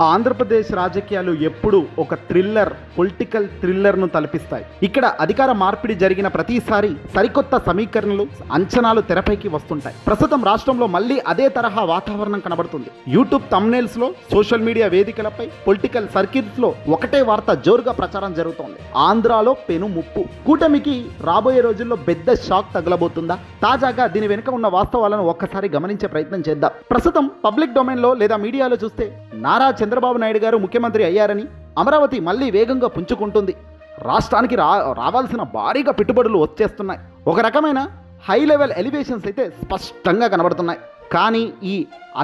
ఆంధ్రప్రదేశ్ రాజకీయాలు ఎప్పుడూ ఒక థ్రిల్లర్, పొలిటికల్ థ్రిల్లర్ను తలపిస్తాయి. ఇక్కడ అధికార మార్పిడి జరిగిన ప్రతిసారి సరికొత్త సమీకరణలు, అంచనాలు తెరపైకి వస్తుంటాయి. ప్రస్తుతం రాష్ట్రంలో మళ్ళీ అదే తరహా వాతావరణం కనబడుతుంది. యూట్యూబ్ థంబ్నెయిల్స్ లో, సోషల్ మీడియా వేదికలపై, పొలిటికల్ సర్కిల్స్ లో ఒకటే వార్త జోరుగా ప్రచారం జరుగుతోంది. ఆంధ్రాలో పెను ముప్పు. కూటమికి రాబోయే రోజుల్లో పెద్ద షాక్ తగలబోతుందా? తాజాగా దీని వెనుక ఉన్న వాస్తవాలను ఒక్కసారి గమనించే ప్రయత్నం చేద్దాం. ప్రస్తుతం పబ్లిక్ డొమైన్ లో లేదా మీడియాలో చూస్తే నారా చంద్రబాబు నాయుడు గారు ముఖ్యమంత్రి అయ్యారని, అమరావతి మళ్ళీ వేగంగా పుంజుకుంటుంది, రాష్ట్రానికి రావాల్సిన భారీగా పెట్టుబడులు వచ్చేస్తున్నాయి, ఒక రకమైన హై లెవెల్ ఎలివేషన్స్ అయితే స్పష్టంగా కనబడుతున్నాయి. కానీ ఈ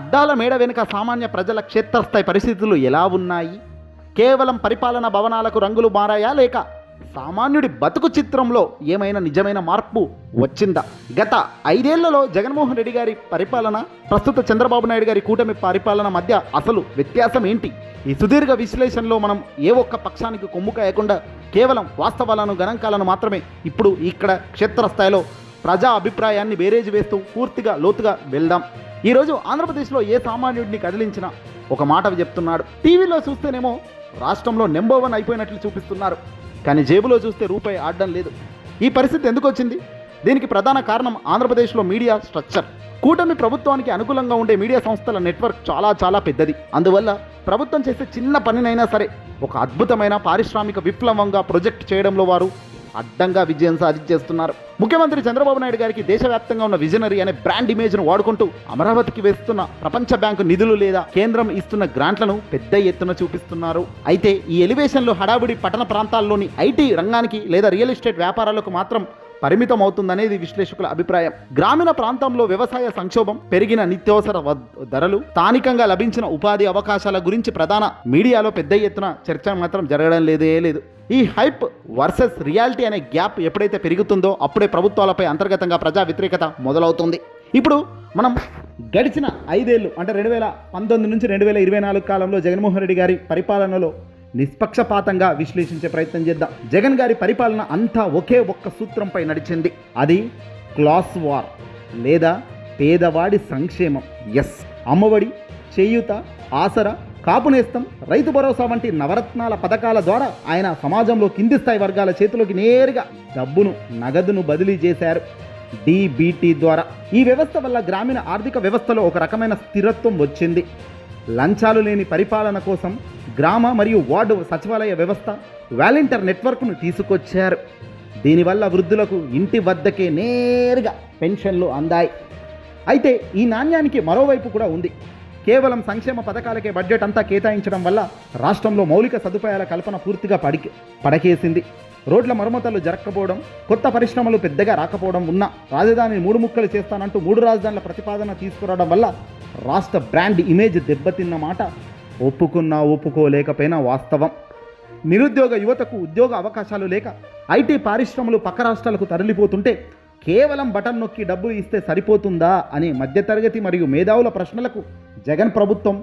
అద్దాల మేడ వెనుక సామాన్య ప్రజల క్షేత్రస్థాయి పరిస్థితులు ఎలా ఉన్నాయి? కేవలం పరిపాలనా భవనాలకు రంగులు మారాయా, లేక సామాన్యుడి బతుకు చిత్రంలో ఏమైనా నిజమైన మార్పు వచ్చిందా? గత 5 ఏళ్లలో జగన్మోహన్ రెడ్డి గారి పరిపాలన, ప్రస్తుత చంద్రబాబు నాయుడు గారి కూటమి పరిపాలన మధ్య అసలు వ్యత్యాసం ఏంటి? ఈ సుదీర్ఘ విశ్లేషణలో మనం ఏ ఒక్క పక్షానికి కొమ్ము కాయకుండా కేవలం వాస్తవాలను, గణాంకాలను మాత్రమే ఇప్పుడు ఇక్కడ క్షేత్రస్థాయిలో ప్రజా అభిప్రాయాన్ని బేరేజ్ వేస్తూ పూర్తిగా లోతుగా వెళ్దాం. ఈరోజు ఆంధ్రప్రదేశ్లో ఏ సామాన్యుడిని కదిలించినా ఒక మాట చెప్తున్నాడు. టీవీలో చూస్తేనేమో రాష్ట్రంలో నెంబర్ 1 అయిపోయినట్లు చూపిస్తున్నారు, కానీ జేబులో చూస్తే రూపాయి ఆడడం లేదు. ఈ పరిస్థితి ఎందుకు వచ్చింది? దీనికి ప్రధాన కారణం ఆంధ్రప్రదేశ్లో మీడియా స్ట్రక్చర్. కూటమి ప్రభుత్వానికి అనుకూలంగా ఉండే మీడియా సంస్థల నెట్వర్క్ చాలా పెద్దది. అందువల్ల ప్రభుత్వం చేసే చిన్న పనినైనా సరే ఒక అద్భుతమైన పారిశ్రామిక విప్లవంగా ప్రొజెక్ట్ చేయడంలో వారు అడ్డంగా విజయం సాధించేస్తున్నారు. ముఖ్యమంత్రి చంద్రబాబు నాయుడు గారికి దేశవ్యాప్తంగా ఉన్న విజనరీ అనే బ్రాండ్ ఇమేజ్ను వాడుకుంటూ అమరావతికి వేస్తున్న ప్రపంచ బ్యాంకు నిధులు లేదా కేంద్రం ఇస్తున్న గ్రాంట్లను పెద్ద ఎత్తున చూపిస్తున్నారు. అయితే ఈ ఎలివేషన్లు హడావుడి పట్టణ ప్రాంతాల్లోని ఐటీ రంగానికి లేదా రియల్ ఎస్టేట్ వ్యాపారాలకు మాత్రం పరిమితం అవుతుందనేది విశ్లేషకుల అభిప్రాయం. గ్రామీణ ప్రాంతంలో వ్యవసాయ సంక్షోభం, పెరిగిన నిత్యావసర ధరలు, స్థానికంగా లభించిన ఉపాధి అవకాశాల గురించి ప్రధాన మీడియాలో పెద్ద ఎత్తున చర్చ మాత్రం జరగడం లేదు. ఈ హైప్ వర్సెస్ రియాలిటీ అనే గ్యాప్ ఎప్పుడైతే పెరుగుతుందో అప్పుడే ప్రభుత్వాలపై అంతర్గతంగా ప్రజా వ్యతిరేకత మొదలవుతుంది. ఇప్పుడు మనం గడిచిన 5 ఏళ్ళు అంటే 2019 నుంచి 2024 కాలంలో జగన్మోహన్ రెడ్డి గారి పరిపాలనలో నిష్పక్షపాతంగా విశ్లేషించే ప్రయత్నం చేద్దాం. జగన్ గారి పరిపాలన అంతా ఒకే ఒక్క సూత్రంపై నడిచింది. అది క్లాస్ వార్ లేదా పేదవాడి సంక్షేమం. ఎస్, అమ్మఒడి, చేయూత, ఆసరా, కాపు నేస్తం, రైతు భరోసా వంటి నవరత్నాల పథకాల ద్వారా ఆయన సమాజంలో కింది స్థాయి వర్గాల చేతిలోకి నేరుగా డబ్బును, నగదును బదిలీ చేశారు, డీబీటీ ద్వారా. ఈ వ్యవస్థ వల్ల గ్రామీణ ఆర్థిక వ్యవస్థలో ఒక రకమైన స్థిరత్వం వచ్చింది. లంచాలు లేని పరిపాలన కోసం గ్రామ మరియు వార్డు సచివాలయ వ్యవస్థ, వాలంటీర్ నెట్వర్క్ను తీసుకొచ్చారు. దీనివల్ల వృద్ధులకు ఇంటి వద్దకే నేరుగా పెన్షన్లు అందాయి. అయితే ఈ నాణ్యానికి మరోవైపు కూడా ఉంది. కేవలం సంక్షేమ పథకాలకే బడ్జెట్ అంతా కేటాయించడం వల్ల రాష్ట్రంలో మౌలిక సదుపాయాల కల్పన పూర్తిగా పడకేసింది. రోడ్ల మరమ్మతులు జరగకపోవడం, కొత్త పరిశ్రమలు పెద్దగా రాకపోవడం, ఉన్న రాజధానిని 3 ముక్కలు చేస్తానంటూ 3 రాజధానుల ప్రతిపాదన తీసుకురావడం వల్ల రాష్ట్ర బ్రాండ్ ఇమేజ్ దెబ్బతిన్న మాట ఒప్పుకోలేకపోయినా వాస్తవం. నిరుద్యోగ యువతకు ఉద్యోగ అవకాశాలు లేక ఐటీ పరిశ్రమలు పక్క రాష్ట్రాలకు తరలిపోతుంటే కేవలం బటన్ నొక్కి డబ్బు ఇస్తే సరిపోతుందా అనే మధ్యతరగతి మరియు మేధావుల ప్రశ్నలకు జగన్ ప్రభుత్వం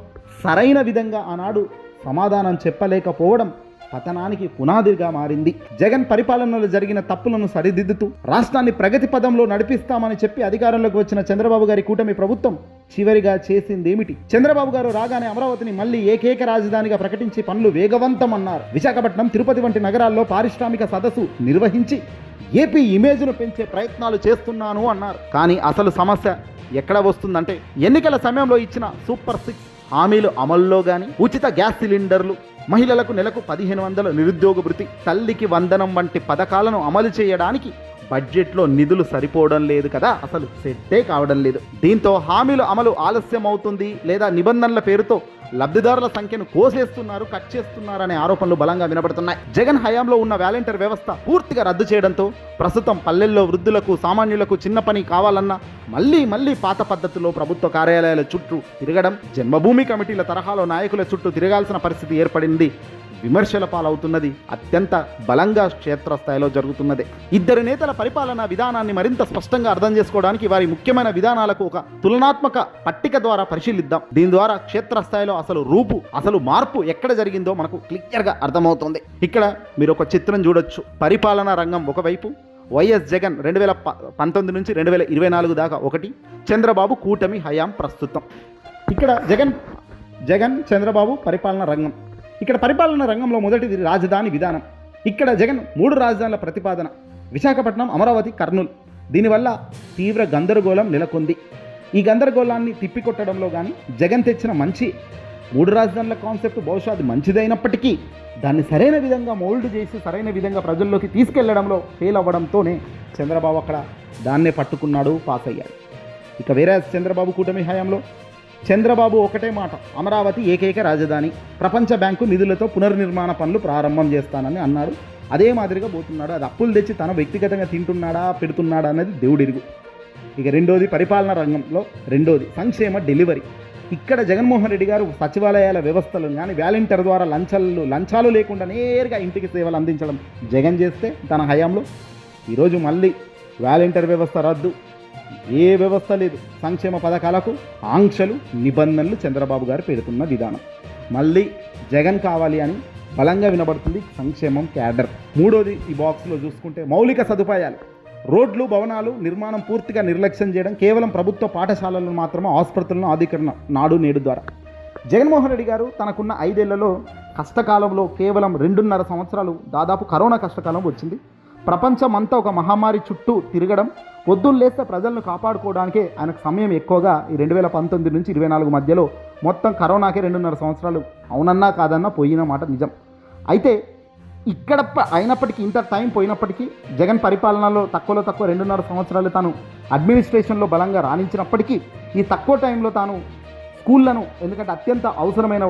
సరైన విధంగా ఆనాడు సమాధానం చెప్పలేకపోవడం పతనానికి పునాదిగా మారింది. జగన్ పరిపాలనలో జరిగిన తప్పులను సరిదిద్దుతూ రాష్ట్రాన్ని ప్రగతి పదంలో నడిపిస్తామని చెప్పి అధికారంలోకి వచ్చిన చంద్రబాబు గారి కూటమి ప్రభుత్వం చివరిగా చేసిందేమిటి? చంద్రబాబు గారు రాగానే అమరావతిని మళ్లీ ఏకైక రాజధానిగా ప్రకటించి పనులు వేగవంతం అన్నారు. విశాఖపట్నం, తిరుపతి వంటి నగరాల్లో పారిశ్రామిక సదస్సు నిర్వహించి ఏపీ ఇమేజ్ను పెంచే ప్రయత్నాలు చేస్తున్నాను అన్నారు. కానీ అసలు సమస్య ఎక్కడ వస్తుందంటే ఎన్నికల సమయంలో ఇచ్చిన సూపర్ 6 హామీలు అమల్లో కానీ, ఉచిత గ్యాస్ సిలిండర్లు, మహిళలకు నెలకు 1500 నిరుద్యోగ భృతి, తల్లికి వందనం వంటి పథకాలను అమలు చేయడానికి బడ్జెట్లో నిధులు సరిపోవడం లేదు కదా, అసలు సెట్టే కావడం లేదు. దీంతో హామీలు అమలు ఆలస్యం అవుతుంది లేదా నిబంధనల పేరుతో లబ్ధిదారుల సంఖ్యను కోసేస్తున్నారు, కట్ చేస్తున్నారు అనే ఆరోపణలు బలంగా వినబడుతున్నాయి. జగన్ హయాంలో ఉన్న వాలంటీర్ వ్యవస్థ పూర్తిగా రద్దు చేయడంతో ప్రస్తుతం పల్లెల్లో వృద్ధులకు, సామాన్యులకు చిన్న పని కావాలన్నా మళ్ళీ పాత పద్ధతిలో ప్రభుత్వ కార్యాలయాల చుట్టూ తిరగడం, జన్మభూమి కమిటీల తరహాలో నాయకుల చుట్టూ తిరగాల్సిన పరిస్థితి ఏర్పడింది. విమర్శల పాలవుతున్నది అత్యంత బలంగా క్షేత్రస్థాయిలో జరుగుతున్నది. 2 నేతల పరిపాలనా విధానాన్ని మరింత స్పష్టంగా అర్థం చేసుకోవడానికి వారి ముఖ్యమైన విధానాలకు ఒక తులనాత్మక పట్టిక ద్వారా పరిశీలిద్దాం. దీని ద్వారా క్షేత్రస్థాయిలో అసలు మార్పు ఎక్కడ జరిగిందో మనకు క్లియర్గా అర్థమవుతుంది. ఇక్కడ మీరు ఒక చిత్రం చూడొచ్చు. పరిపాలనా రంగం ఒకవైపు, వైఎస్ జగన్ 2019 నుంచి 2024 దాకా ఒకటి, చంద్రబాబు కూటమి హయాం ప్రస్తుతం. ఇక్కడ జగన్ జగన్ చంద్రబాబు పరిపాలన రంగం. ఇక్కడ పరిపాలన రంగంలో మొదటిది రాజధాని విధానం. ఇక్కడ జగన్ 3 రాజధానుల ప్రతిపాదన: విశాఖపట్నం, అమరావతి, కర్నూలు. దీనివల్ల తీవ్ర గందరగోళం నెలకొంది. ఈ గందరగోళాన్ని తిప్పికొట్టడంలో కానీ జగన్ తెచ్చిన మంచి 3 రాజధానుల కాన్సెప్ట్ బహుశా అది మంచిదైనప్పటికీ దాన్ని సరైన విధంగా మోల్డ్ చేసి సరైన విధంగా ప్రజల్లోకి తీసుకెళ్లడంలో ఫెయిల్ అవ్వడంతోనే చంద్రబాబు అక్కడ దాన్నే పట్టుకున్నాడు, పాస్ అయ్యాడు. ఇక వేరే చంద్రబాబు కూటమి హయాంలో చంద్రబాబు ఒకటే మాట: అమరావతి ఏకైక రాజధాని, ప్రపంచ బ్యాంకు నిధులతో పునర్నిర్మాణ పనులు ప్రారంభం చేస్తానని అన్నాడు. అదే మాదిరిగా పోతున్నాడు. అది అప్పులు తెచ్చి తన వ్యక్తిగతంగా తింటున్నాడా పెడుతున్నాడా అనేది దేవుడిరుగు. ఇక రెండోది పరిపాలన రంగంలో సంక్షేమ డెలివరీ. ఇక్కడ జగన్మోహన్ రెడ్డి గారు సచివాలయాల వ్యవస్థలను కానీ వాలంటీర్ ద్వారా లంచాలు లేకుండా నేరుగా ఇంటికి సేవలు అందించడం జగన్ చేస్తే తన హయాంలో, ఈరోజు మళ్ళీ వాలంటీర్ వ్యవస్థ రద్దు, ఏ వ్యవస్థ లేదు. సంక్షేమ పథకాలకు ఆంక్షలు, నిబంధనలు చంద్రబాబు గారు పెడుతున్న విధానం మళ్ళీ జగన్ కావాలి అని బలంగా వినబడుతుంది సంక్షేమం క్యాడర్. మూడోది ఈ బాక్స్లో చూసుకుంటే మౌలిక సదుపాయాలు, రోడ్లు, భవనాలు నిర్మాణం పూర్తిగా నిర్లక్ష్యం చేయడం, కేవలం ప్రభుత్వ పాఠశాలలను మాత్రమే ఆసుపత్రులను ఆధీకరణ నాడు నేడు ద్వారా. జగన్మోహన్ రెడ్డి గారు తనకున్న 5 ఏళ్లలో కష్టకాలంలో కేవలం 2.5 సంవత్సరాలు దాదాపు కరోనా కష్టకాలం వచ్చింది. ప్రపంచమంతా ఒక మహమ్మారి చుట్టూ తిరగడం, పొద్దున్న లేస్తే ప్రజలను కాపాడుకోవడానికే ఆయనకు సమయం ఎక్కువగా. ఈ 2019 నుంచి 24 మధ్యలో మొత్తం కరోనాకే 2.5 సంవత్సరాలు అవునన్నా కాదన్నా పోయిన మాట నిజం. అయితే ఇక్కడ అయినప్పటికీ, ఇంత టైం పోయినప్పటికీ జగన్ పరిపాలనలో తక్కువ 2.5 సంవత్సరాలు తాను అడ్మినిస్ట్రేషన్లో బలంగా రాణించినప్పటికీ ఈ తక్కువ టైంలో తాను స్కూళ్లను, ఎందుకంటే అత్యంత అవసరమైన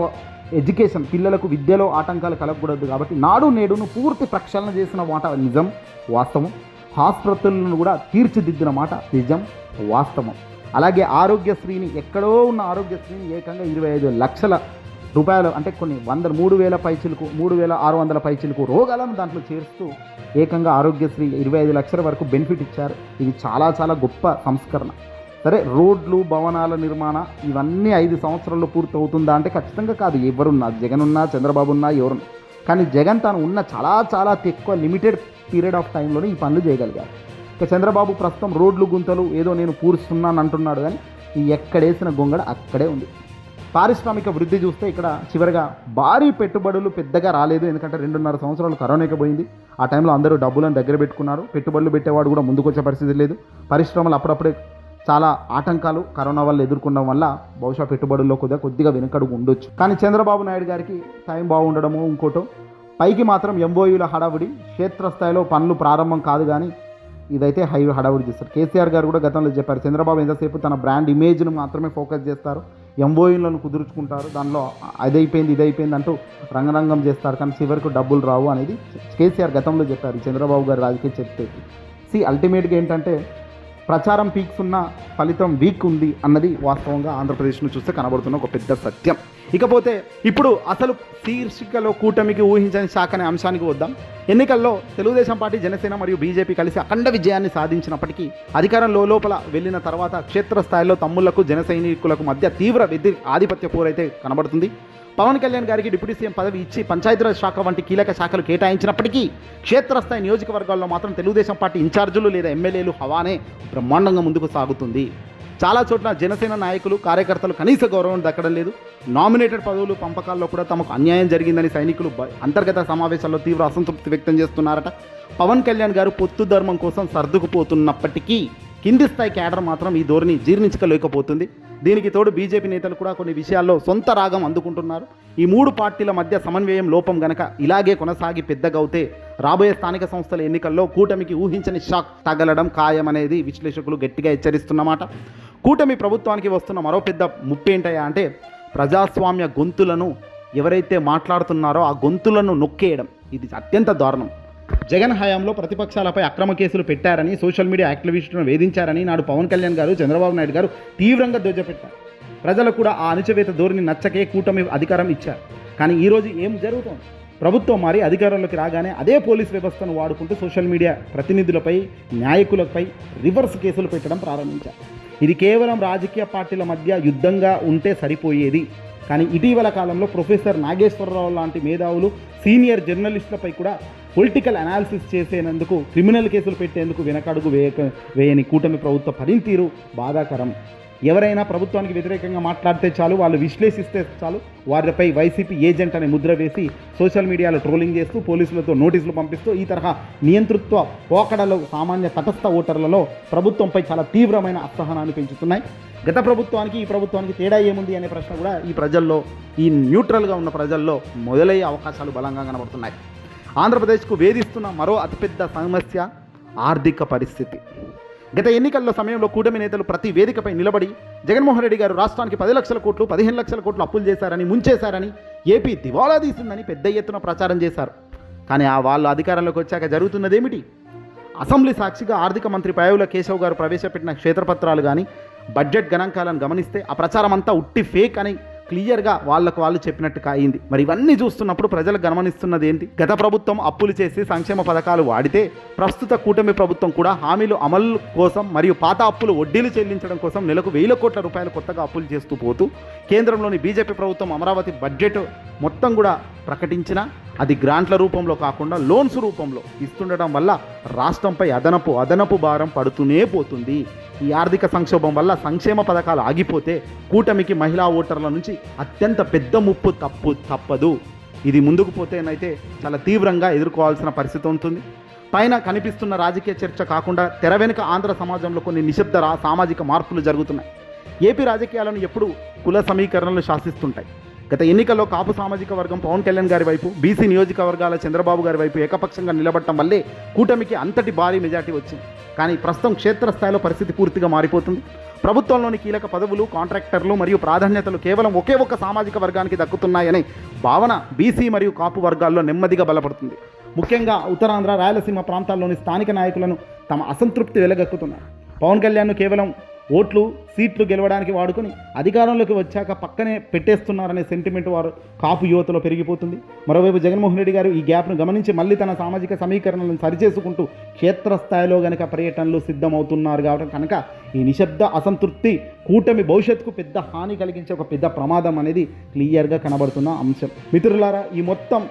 ఎడ్యుకేషన్, పిల్లలకు విద్యలో ఆటంకాలు కలగకూడదు కాబట్టి నాడు నేడును పూర్తి ప్రక్షాళన చేసిన మాట నిజం, వాస్తవం. హాస్పిటళ్లను కూడా తీర్చిదిద్దిన మాట నిజం, వాస్తవం. అలాగే ఆరోగ్యశ్రీని, ఎక్కడో ఉన్న ఆరోగ్యశ్రీని ఏకంగా 25 లక్షల రూపాయలు, అంటే కొన్ని 3,000 పైచిలకు 3,600 పైచిలకు రోగాలను దాంట్లో చేరుస్తూ ఏకంగా ఆరోగ్యశ్రీ 25 లక్షల వరకు బెనిఫిట్ ఇచ్చారు. ఇది చాలా చాలా గొప్ప సంస్కరణ. సరే, రోడ్లు, భవనాల నిర్మాణ ఇవన్నీ 5 సంవత్సరాల్లో పూర్తి అవుతుందా అంటే ఖచ్చితంగా కాదు. ఎవరున్నా, జగన్ ఉన్నా, చంద్రబాబు ఉన్నా, ఎవరున్నా, కానీ జగన్ తాను ఉన్న చాలా ఎక్కువ లిమిటెడ్ పీరియడ్ ఆఫ్ టైంలోనే ఈ పనులు చేయగలిగారు. ఇక చంద్రబాబు ప్రస్తుతం రోడ్లు, గుంతలు ఏదో నేను పూరుస్తున్నాను అంటున్నాడు, కానీ ఈ ఎక్కడేసిన గొంగడ అక్కడే ఉంది. పారిశ్రామిక వృద్ధి చూస్తే ఇక్కడ చివరిగా భారీ పెట్టుబడులు పెద్దగా రాలేదు. ఎందుకంటే 2.5 సంవత్సరాలు కరోనాకి పోయింది. ఆ టైంలో అందరూ డబ్బులను దగ్గర పెట్టుకున్నారు. పెట్టుబడులు పెట్టేవాడు కూడా ముందుకొచ్చే పరిస్థితి లేదు. పరిశ్రమలు అప్పుడప్పుడే చాలా ఆటంకాలు కరోనా వల్ల ఎదుర్కొనడం వల్ల బహుశా పెట్టుబడుల్లో కొద్దిగా వెనుకడుగు ఉండొచ్చు. కానీ చంద్రబాబు నాయుడు గారికి టైం బాగుండడము ఇంకోటో, పైకి మాత్రం ఎంఓయూల హడావుడి, క్షేత్రస్థాయిలో పనులు ప్రారంభం కాదు. కానీ ఇదైతే హడావుడి చేస్తారు. కేసీఆర్ గారు కూడా గతంలో చెప్పారు, చంద్రబాబు ఎంతసేపు తన బ్రాండ్ ఇమేజ్ను మాత్రమే ఫోకస్ చేస్తారు, ఎంఓయూలను కుదుర్చుకుంటారు, దానిలో ఇదైపోయింది అంటూ రంగరంగం చేస్తారు, కానీ చివరికి డబ్బులు రావు అనేది కేసీఆర్ గతంలో చెప్పారు. చంద్రబాబు గారు రాజకీయ చెప్తే అల్టిమేట్గా ఏంటంటే ప్రచారం పీక్స్ ఉన్న ఫలితం వీక్ ఉంది అన్నది వాస్తవంగా ఆంధ్రప్రదేశ్ను చూస్తే కనబడుతున్న ఒక పెద్ద సత్యం. ఇకపోతే ఇప్పుడు అసలు శీర్షికలో కూటమికి ఊహించని శాఖ అనే అంశానికి వద్దాం. ఎన్నికల్లో తెలుగుదేశం పార్టీ, జనసేన మరియు బీజేపీ కలిసి అఖండ విజయాన్ని సాధించినప్పటికీ అధికారం లోపల వెళ్ళిన తర్వాత క్షేత్రస్థాయిలో తమ్ముళ్లకు, జన సైనికులకు మధ్య తీవ్ర ఆధిపత్య పోరైతే కనబడుతుంది. పవన్ కళ్యాణ్ గారికి డిప్యూటీ సీఎం పదవి ఇచ్చి పంచాయతీరాజ్ శాఖ వంటి కీలక శాఖలు కేటాయించినప్పటికీ క్షేత్రస్థాయి నియోజకవర్గాల్లో మాత్రం తెలుగుదేశం పార్టీ ఇన్ఛార్జీలు లేదా ఎమ్మెల్యేలు హవానే బ్రహ్మాండంగా ముందుకు సాగుతుంది. చాలా చోట్ల జనసేన నాయకులు, కార్యకర్తలు కనీస గౌరవం దక్కడం లేదు. నామినేటెడ్ పదవులు పంపకాల్లో కూడా తమకు అన్యాయం జరిగిందని సైనికులు అంతర్గత సమావేశాల్లో తీవ్ర అసంతృప్తి వ్యక్తం చేస్తున్నారట. పవన్ కళ్యాణ్ గారు పొత్తు ధర్మం కోసం సర్దుకుపోతున్నప్పటికీ కింది స్థాయి క్యాడర్ మాత్రం ఈ ధోరణి జీర్ణించుకోలేకపోతుంది. దీనికి తోడు బీజేపీ నేతలు కూడా కొన్ని విషయాల్లో సొంత రాగం అందుకుంటున్నారు. ఈ 3 పార్టీల మధ్య సమన్వయం లోపం గనక ఇలాగే కొనసాగి పెద్దగవుతే రాబోయే స్థానిక సంస్థల ఎన్నికల్లో కూటమికి ఊహించని షాక్ తగలడం ఖాయమనేది విశ్లేషకులు గట్టిగా హెచ్చరిస్తున్నమాట. కూటమి ప్రభుత్వానికి వస్తున్న మరో పెద్ద ముప్పేంటయా అంటే ప్రజాస్వామ్య గొంతులను ఎవరైతే మాట్లాడుతున్నారో ఆ గొంతులను నొక్కేయడం. ఇది అత్యంత దారుణం. జగన్ హయాంలో ప్రతిపక్షాలపై అక్రమ కేసులు పెట్టారని, సోషల్ మీడియా యాక్టివిస్టులను వేధించారని నాడు పవన్ కళ్యాణ్ గారు, చంద్రబాబు నాయుడు గారు తీవ్రంగా ధ్వజపెట్టారు. ప్రజలు కూడా ఆ అణచివేత ధోరణి నచ్చకే కూటమి అధికారం ఇచ్చారు. కానీ ఈరోజు ఏం జరుగుతోంది? ప్రభుత్వం మారి అధికారంలోకి రాగానే అదే పోలీస్ వ్యవస్థను వాడుకుంటూ సోషల్ మీడియా ప్రతినిధులపై, నాయకులపై రివర్స్ కేసులు పెట్టడం ప్రారంభించారు. ఇది కేవలం రాజకీయ పార్టీల మధ్య యుద్ధంగా ఉంటే సరిపోయేది. కానీ ఇటీవల కాలంలో ప్రొఫెసర్ నాగేశ్వరరావు లాంటి మేధావులు, సీనియర్ జర్నలిస్టులపై కూడా పొలిటికల్ అనాలిసిస్ చేసేందుకు, క్రిమినల్ కేసులు పెట్టేందుకు వెనకడుగు వేయని కూటమి ప్రభుత్వ పనితీరు బాధాకరం. ఎవరైనా ప్రభుత్వానికి వ్యతిరేకంగా మాట్లాడితే చాలు, వాళ్ళు విశ్లేషిస్తే చాలు, వారిపై వైసీపీ ఏజెంట్ అనే ముద్ర వేసి సోషల్ మీడియాలో ట్రోలింగ్ చేస్తూ పోలీసులతో నోటీసులు పంపిస్తూ ఈ తరహా నియంతృత్వ పోకడలు సామాన్య తటస్థ ఓటర్లలో ప్రభుత్వంపై చాలా తీవ్రమైన అసహనాన్ని పెంచుతున్నాయి. గత ప్రభుత్వానికి ఈ ప్రభుత్వానికి తేడా ఏముంది అనే ప్రశ్న కూడా ఈ ప్రజల్లో, ఈ న్యూట్రల్గా ఉన్న ప్రజల్లో మొదలయ్యే అవకాశాలు బలంగా కనబడుతున్నాయి. ఆంధ్రప్రదేశ్కు వేధిస్తున్న మరో అతిపెద్ద సమస్య ఆర్థిక పరిస్థితి. గత ఎన్నికల్లో సమయంలో కూటమి నేతలు ప్రతి వేదికపై నిలబడి జగన్మోహన్ రెడ్డి గారు రాష్ట్రానికి 10 లక్షల కోట్లు 15 లక్షల కోట్లు అప్పులు చేశారని, ముంచేశారని, ఏపీ దివాలా తీసిందని పెద్ద ఎత్తున ప్రచారం చేశారు. కానీ వాళ్ళు అధికారంలోకి వచ్చాక జరుగుతున్నదేమిటి? అసెంబ్లీ సాక్షిగా ఆర్థిక మంత్రి పాయవుల కేశవ్ గారు ప్రవేశపెట్టిన క్షేత్రపత్రాలు కానీ బడ్జెట్ గణాంకాలను గమనిస్తే ఆ ప్రచారం అంతా ఉట్టి ఫేక్ అని క్లియర్గా వాళ్ళు చెప్పినట్టుగా అయింది. మరి ఇవన్నీ చూస్తున్నప్పుడు ప్రజలు గమనిస్తున్నది ఏంటి? గత ప్రభుత్వం అప్పులు చేసి సంక్షేమ పథకాలు వాడితే ప్రస్తుత కూటమి ప్రభుత్వం కూడా హామీలు అమలు కోసం మరియు పాత అప్పులు వడ్డీలు చెల్లించడం కోసం నెలకు 1000 కోట్ల రూపాయలు కొత్తగా అప్పులు చేస్తూ పోతూ కేంద్రంలోని బీజేపీ ప్రభుత్వం అమరావతి బడ్జెట్ మొత్తం కూడా ప్రకటించిన అది గ్రాంట్ల రూపంలో కాకుండా లోన్స్ రూపంలో ఇస్తుండటం వల్ల రాష్ట్రంపై అదనపు భారం పడుతూనే పోతుంది. ఈ ఆర్థిక సంక్షోభం వల్ల సంక్షేమ పథకాలు ఆగిపోతే కూటమికి మహిళా ఓటర్ల నుంచి అత్యంత పెద్ద ముప్పు తప్పదు. ఇది ముందుకు పోతేనైతే చాలా తీవ్రంగా ఎదుర్కోవాల్సిన పరిస్థితి ఉంటుంది. పైన కనిపిస్తున్న రాజకీయ చర్చ కాకుండా తెర వెనుక ఆంధ్ర సమాజంలో కొన్ని నిశ్శబ్ద సామాజిక మార్పులు జరుగుతున్నాయి. ఏపీ రాజకీయాలను ఎప్పుడు కుల సమీకరణలు శాసిస్తుంటాయి. గత ఎన్నికల్లో కాపు సామాజిక వర్గం పవన్ కళ్యాణ్ గారి వైపు, బీసీ నియోజకవర్గాల చంద్రబాబు గారి వైపు ఏకపక్షంగా నిలబడటం వల్లే కూటమికి అంతటి భారీ మెజార్టీ వచ్చింది. కానీ ప్రస్తుతం క్షేత్రస్థాయిలో పరిస్థితి పూర్తిగా మారిపోతుంది. ప్రభుత్వంలోని కీలక పదవులు, కాంట్రాక్టర్లు మరియు ప్రాధాన్యతలు కేవలం ఒకే ఒక్క సామాజిక వర్గానికి దక్కుతున్నాయనే భావన బీసీ మరియు కాపు వర్గాల్లో నెమ్మదిగా బలపడుతుంది. ముఖ్యంగా ఉత్తరాంధ్ర, రాయలసీమ ప్రాంతాల్లోని స్థానిక నాయకులను తమ అసంతృప్తి వెలగక్కుతున్నారు. పవన్ కళ్యాణ్ను కేవలం ఓట్లు, సీట్లు గెలవడానికి వాడుకొని అధికారంలోకి వచ్చాక పక్కనే పెట్టేస్తున్నారనే సెంటిమెంట్ వారు కాపు యువతలో పెరిగిపోతుంది. మరోవైపు జగన్మోహన్ రెడ్డి గారు ఈ గ్యాప్ను గమనించి మళ్ళీ తన సామాజిక సమీకరణలను సరిచేసుకుంటూ క్షేత్రస్థాయిలో గనక పర్యటనలు సిద్ధమవుతున్నారు కాబట్టి కనుక ఈ నిశ్శబ్ద అసంతృప్తి కూటమి భవిష్యత్తుకు పెద్ద హాని కలిగించే ఒక పెద్ద ప్రమాదం అనేది క్లియర్గా కనబడుతున్న అంశం. మిత్రులారా, ఈ మొత్తం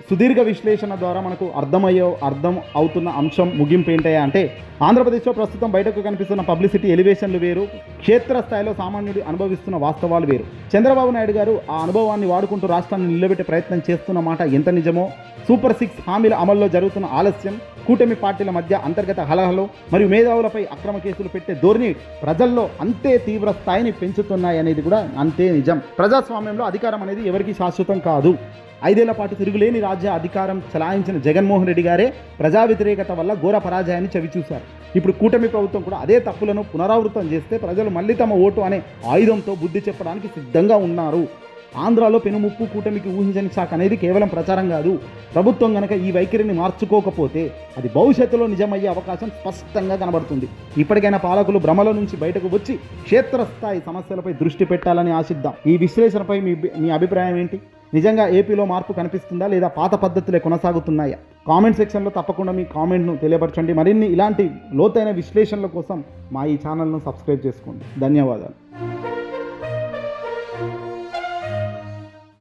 సుదీర్ఘ విశ్లేషణ ద్వారా మనకు అర్థం అవుతున్న అంశం ముగింపు ఏంటయ్యా అంటే, ఆంధ్రప్రదేశ్లో ప్రస్తుతం బయటకు కనిపిస్తున్న పబ్లిసిటీ ఎలివేషన్లు వేరు, క్షేత్రస్థాయిలో సామాన్యుడు అనుభవిస్తున్న వాస్తవాలు వేరు. చంద్రబాబు నాయుడు గారు ఆ అనుభవాన్ని వాడుకుంటూ రాష్ట్రాన్ని నిలబెట్టే ప్రయత్నం చేస్తున్న మాట ఎంత నిజమో, సూపర్ 6 హామీల అమల్లో జరుగుతున్న ఆలస్యం, కూటమి పార్టీల మధ్య అంతర్గత హలహలు మరియు మేధావులపై అక్రమ కేసులు పెట్టే ధోరణి ప్రజల్లో అంతే తీవ్ర స్థాయిని పెంచుతున్నాయనేది కూడా అంతే నిజం. ప్రజాస్వామ్యంలో అధికారం అనేది ఎవరికీ శాశ్వతం కాదు. 5 ఏళ్ల పాటు తిరుగులేని రాజ్య అధికారం చలాయించిన జగన్మోహన్ రెడ్డి గారే ప్రజా వ్యతిరేకత వల్ల ఘోర పరాజయాన్ని చవిచూశారు. ఇప్పుడు కూటమి ప్రభుత్వం కూడా అదే తప్పులను పునరావృతం చేస్తే ప్రజలు మళ్ళీ తమ ఓటు అనే ఆయుధంతో బుద్ధి చెప్పడానికి సిద్ధంగా ఉన్నారు. ఆంధ్రాలో పెనుముప్పు కూటమికి ఊహించని శాఖ అనేది కేవలం ప్రచారం కాదు. ప్రభుత్వం కనుక ఈ వైఖరిని మార్చుకోకపోతే అది భవిష్యత్తులో నిజమయ్యే అవకాశం స్పష్టంగా కనబడుతుంది. ఇప్పటికైనా పాలకులు భ్రమల నుంచి బయటకు వచ్చి క్షేత్రస్థాయి సమస్యలపై దృష్టి పెట్టాలని ఆశిద్దాం. ఈ విశ్లేషణపై మీ అభిప్రాయం ఏంటి? నిజంగా ఏపీలో మార్పు కనిపిస్తుందా లేదా పాత పద్ధతులే కొనసాగుతున్నాయా? కామెంట్ సెక్షన్లో తప్పకుండా మీ కామెంట్ను తెలియపరచండి. మరిన్ని ఇలాంటి లోతైన విశ్లేషణల కోసం మా ఈ ఛానల్ను సబ్స్క్రైబ్ చేసుకోండి. ధన్యవాదాలు.